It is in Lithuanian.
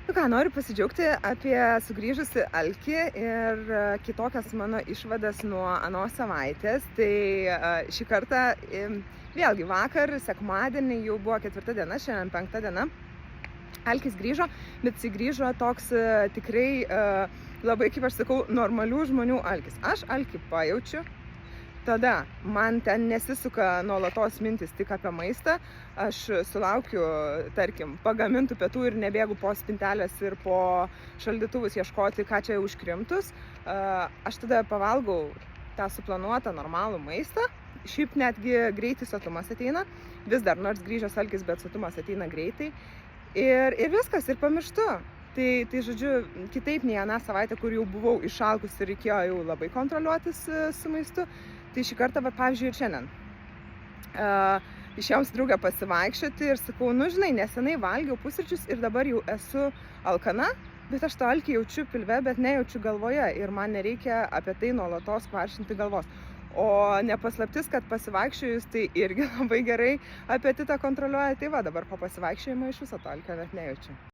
Nu ką, noriu pasidžiaugti apie sugrįžusi alkį ir kitokias mano išvadas nuo anos savaitės. Tai šį kartą, vėlgi vakar, sekmadienį, jau buvo 4 diena, šiandien 5 diena. Alkis grįžo, bet jis grįžo toks tikrai labai, kaip aš sakau, normalių žmonių alkis. Aš alkį pajaučiu. Tada man ten nesisuka nuolatos mintis tik apie maistą. Aš sulaukiu, tarkim, pagamintų pietų ir nebėgu po spintelės ir po šaldytuvus ieškoti, ką čia užkrimtus. Aš tada pavalgau tą suplanuotą normalų maistą. Šiaip netgi greitai sotumas ateina. Vis dar, nors grįžęs alkis, bet sotumas ateina greitai. Ir viskas, ir pamirštu. Tai žodžiu, kitaip nei aną savaitę, kur jau buvau išalkus ir reikėjo jau labai kontroliuotis su maistu. Tai šį kartą, pavyzdžiui, ir šiandien. Išėjom su draugė pasivaikščioti ir sakau, nu žinai, nesenai valgiau pusryčius ir dabar jau esu alkana, bet aš tą alkį jaučiu pilve, bet nejaučiu galvoje ir man nereikia apie tai nuolatos kvaršinti galvos. O nepaslaptis, kad pasivaikščiojus, tai irgi labai gerai apetitą kontroliuoja. Tai va, dabar po pasivaikščiojimo iš viso to alkio net nejaučiu.